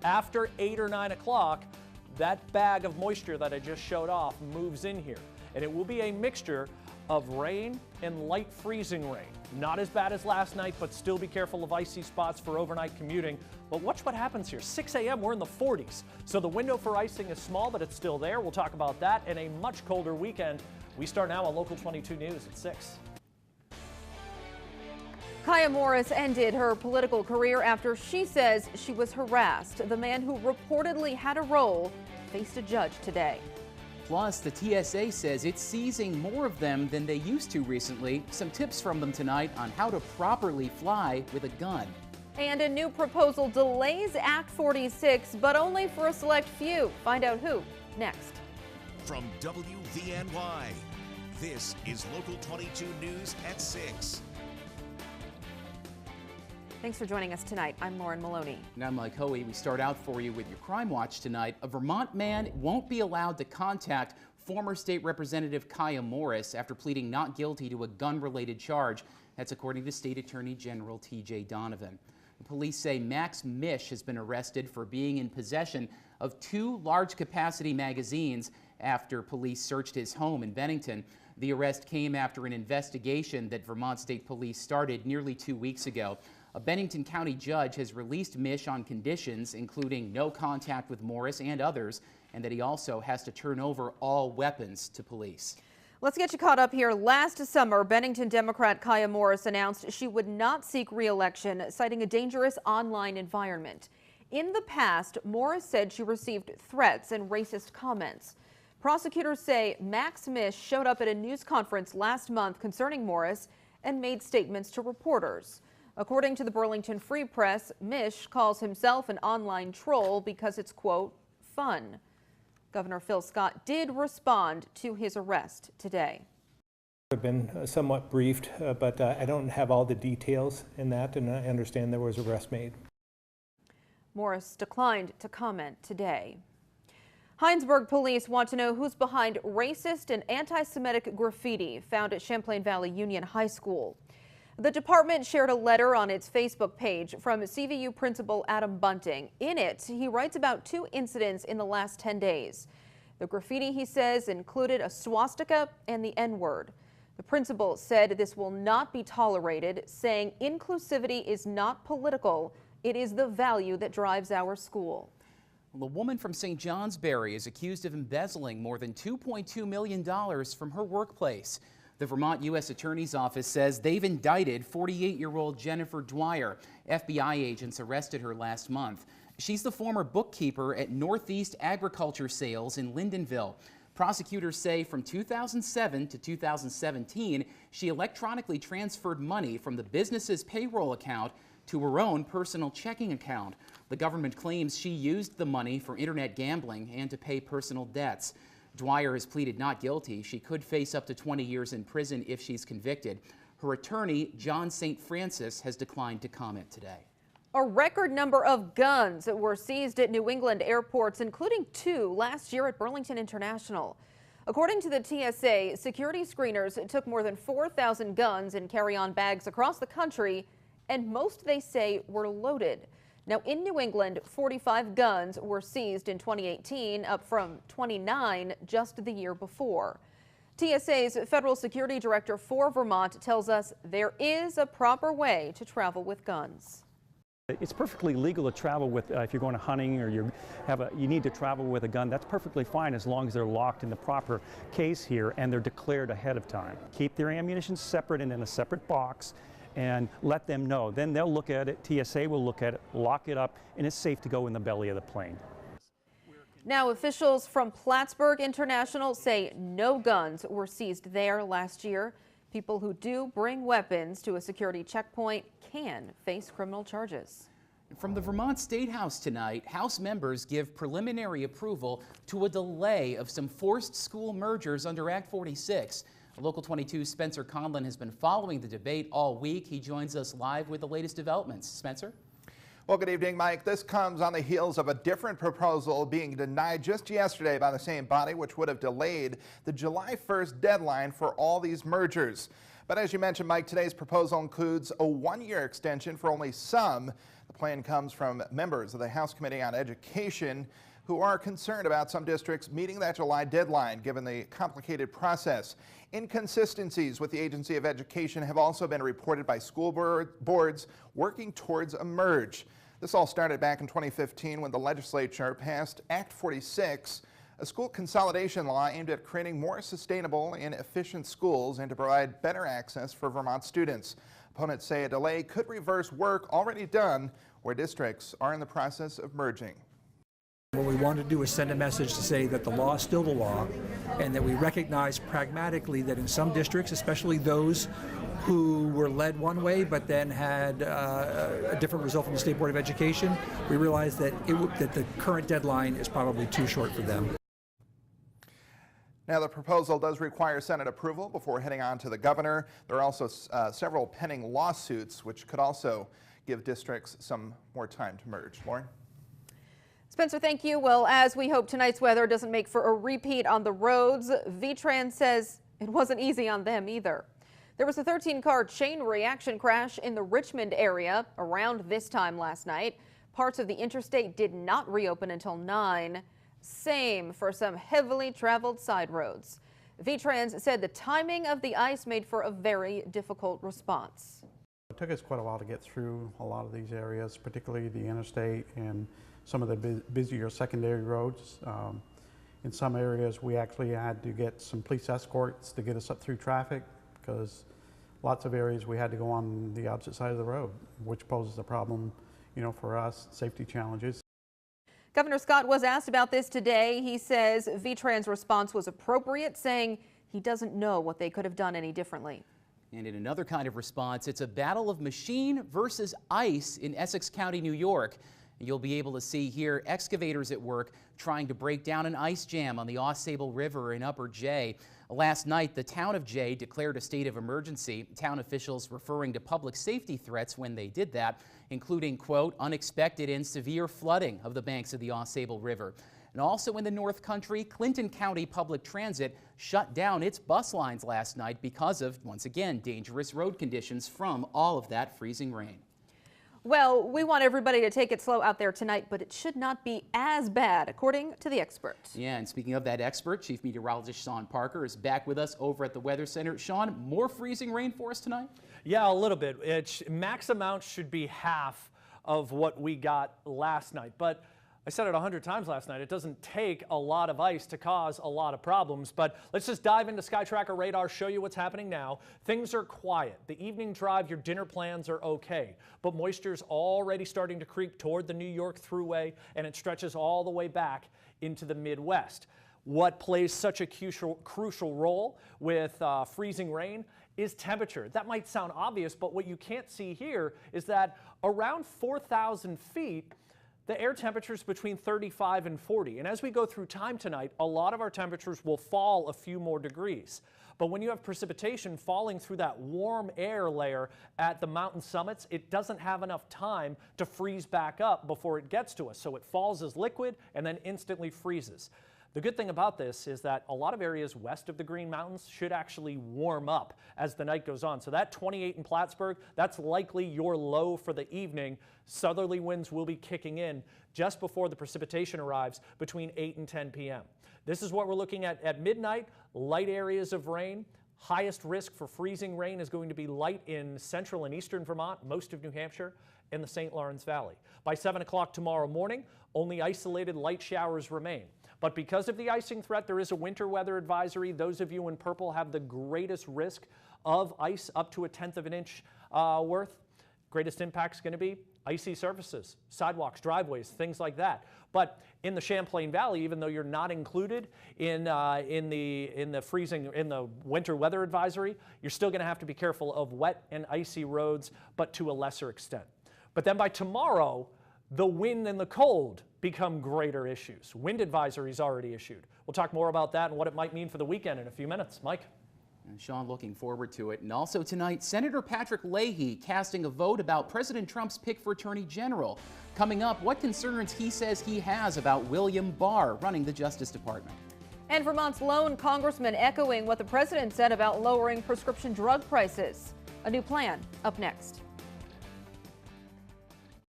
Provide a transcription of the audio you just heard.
After 8 or 9 o'clock, that bag of moisture that I just showed off moves in here, and it will be a mixture of rain and light freezing rain. Not as bad as last night, but still be careful of icy spots for overnight commuting. But watch what happens here. 6 a.m. we're in the 40s. So the window for icing is small, but it's still there. We'll talk about that and a much colder weekend. We start now on Local 22 News at 6. Kaya Morris ended her political career after she says she was harassed. The man who reportedly had a role faced a judge today. Plus, the TSA says it's seizing more of them than they used to recently. Some tips from them tonight on how to properly fly with a gun. And a new proposal delays Act 46, but only for a select few. Find out who next. From WVNY, this is Local 22 News at 6. Thanks for joining us tonight. I'm Lauren Maloney. And I'm Mike Hoey. We start out for you with your Crime Watch tonight. A Vermont man won't be allowed to contact former state representative Kaya Morris after pleading not guilty to a gun-related charge. That's according to State Attorney General T.J. Donovan. Police say Max Mish has been arrested for being in possession of 2 large-capacity magazines after police searched his home in Bennington. The arrest came after an investigation that Vermont State Police started nearly 2 weeks ago. A Bennington County judge has released Mish on conditions, including no contact with Morris and others, and that he also has to turn over all weapons to police. Let's get you caught up here. Last summer, Bennington Democrat Kaya Morris announced she would not seek re-election, citing a dangerous online environment. In the past, Morris said she received threats and racist comments. Prosecutors say Max Mish showed up at a news conference last month concerning Morris and made statements to reporters. According to the Burlington Free Press, Mish calls himself an online troll because it's, quote, fun. Governor Phil Scott did respond to his arrest today. I've been somewhat briefed, but I don't have all the details in that, and I understand there was an arrest made. Morris declined to comment today. Hinesburg police want to know who's behind racist and anti-Semitic graffiti found at Champlain Valley Union High School. The department shared a letter on its Facebook page from CVU principal Adam Bunting. In it, he writes about 2 incidents in the last 10 days. The graffiti, he says, included a swastika and the N-word. The principal said this will not be tolerated, saying inclusivity is not political. It is the value that drives our school. Well, a woman from St. Johnsbury is accused of embezzling more than $2.2 million from her workplace. The Vermont U.S. Attorney's Office says they've indicted 48-year-old Jennifer Dwyer. FBI agents arrested her last month. She's the former bookkeeper at Northeast Agriculture Sales in Lyndonville. Prosecutors say from 2007 to 2017, she electronically transferred money from the business's payroll account to her own personal checking account. The government claims she used the money for internet gambling and to pay personal debts. Dwyer has pleaded not guilty. She could face up to 20 years in prison if she's convicted. Her attorney, John St. Francis, has declined to comment today. A record number of guns were seized at New England airports, including 2 last year at Burlington International. According to the TSA, security screeners took more than 4,000 guns in carry-on bags across the country, and most, they say, were loaded. Now, in New England, 45 guns were seized in 2018, up from 29 just the year before. TSA's Federal Security Director for Vermont tells us there is a proper way to travel with guns. It's perfectly legal to travel with, if you're going hunting or you need to travel with a gun, that's perfectly fine as long as they're locked in the proper case here and they're declared ahead of time. Keep their ammunition separate and in a separate box, and let them know. Then they'll look at it, TSA will look at it, lock it up, and it's safe to go in the belly of the plane. Now, officials from Plattsburgh International say no guns were seized there last year. People who do bring weapons to a security checkpoint can face criminal charges. From the Vermont State House tonight, House members give preliminary approval to a delay of some forced school mergers under Act 46. Local 22's Spencer Conlon has been following the debate all week. He joins us live with the latest developments. Spencer? Well, good evening, Mike. This comes on the heels of a different proposal being denied just yesterday by the same body, which would have delayed the July 1st deadline for all these mergers. But as you mentioned, Mike, today's proposal includes a 1-year extension for only some. The plan comes from members of the House Committee on Education who are concerned about some districts meeting that July deadline given the complicated process. Inconsistencies with the Agency of Education have also been reported by school boards working towards a merge. This all started back in 2015 when the legislature passed Act 46, a school consolidation law aimed at creating more sustainable and efficient schools and to provide better access for Vermont students. Opponents say a delay could reverse work already done where districts are in the process of merging. What we want to do is send a message to say that the law is still the law and that we recognize pragmatically that in some districts, especially those who were led one way but then had a different result from the State Board of Education, we realize that, that the current deadline is probably too short for them. Now, the proposal does require Senate approval before heading on to the governor. There are also several pending lawsuits which could also give districts some more time to merge. Lauren? Spencer, thank you. Well, as we hope tonight's weather doesn't make for a repeat on the roads, VTrans says it wasn't easy on them either. There was a 13-car chain reaction crash in the Richmond area around this time last night. Parts of the interstate did not reopen until 9. Same for some heavily traveled side roads. VTrans said the timing of the ice made for a very difficult response. It took us quite a while to get through a lot of these areas, particularly the interstate and some of the busier secondary roads. In some areas we actually had to get some police escorts to get us up through traffic because lots of areas we had to go on the opposite side of the road, which poses a problem, for us, safety challenges. Governor Scott was asked about this today. He says VTrans' response was appropriate, saying he doesn't know what they could have done any differently. And in another kind of response, it's a battle of machine versus ice in Essex County, New York. You'll be able to see here excavators at work trying to break down an ice jam on the Au River in Upper Jay. Last night, the town of Jay declared a state of emergency. Town officials referring to public safety threats when they did that, including, quote, unexpected and severe flooding of the banks of the Au River. And also in the North Country, Clinton County Public Transit shut down its bus lines last night because of, once again, dangerous road conditions from all of that freezing rain. Well, we want everybody to take it slow out there tonight, but it should not be as bad, according to the expert. Yeah, and speaking of that expert, Chief Meteorologist Sean Parker is back with us over at the Weather Center. Sean, more freezing rain for us tonight? Yeah, a little bit. Max amount should be half of what we got last night, but I said it 100 times last night. It doesn't take a lot of ice to cause a lot of problems, but let's just dive into Sky Tracker radar, show you what's happening now. Things are quiet. The evening drive, your dinner plans are okay, but moisture's already starting to creep toward the New York Thruway, and it stretches all the way back into the Midwest. What plays such a crucial role with freezing rain is temperature. That might sound obvious, but what you can't see here is that around 4,000 feet, the air temperature is between 35 and 40. And as we go through time tonight, a lot of our temperatures will fall a few more degrees. But when you have precipitation falling through that warm air layer at the mountain summits, it doesn't have enough time to freeze back up before it gets to us. So it falls as liquid and then instantly freezes. The good thing about this is that a lot of areas west of the Green Mountains should actually warm up as the night goes on. So that 28 in Plattsburgh, that's likely your low for the evening. Southerly winds will be kicking in just before the precipitation arrives between 8 and 10 p.m. This is what we're looking at midnight, light areas of rain. Highest risk for freezing rain is going to be light in central and eastern Vermont, most of New Hampshire, and the St. Lawrence Valley. By 7 o'clock tomorrow morning, only isolated light showers remain. But because of the icing threat, there is a winter weather advisory. Those of you in purple have the greatest risk of ice up to 1/10 of an inch worth. Greatest impact is going to be icy surfaces, sidewalks, driveways, things like that. But in the Champlain Valley, even though you're not included in the winter weather advisory, you're still going to have to be careful of wet and icy roads, but to a lesser extent. But then by tomorrow, the wind and the cold become greater issues. Wind advisories already issued. We'll talk more about that and what it might mean for the weekend in a few minutes. Mike? And Sean, looking forward to it. And also tonight, Senator Patrick Leahy casting a vote about President Trump's pick for Attorney General. Coming up, what concerns he says he has about William Barr running the Justice Department. And Vermont's lone congressman echoing what the president said about lowering prescription drug prices. A new plan up next.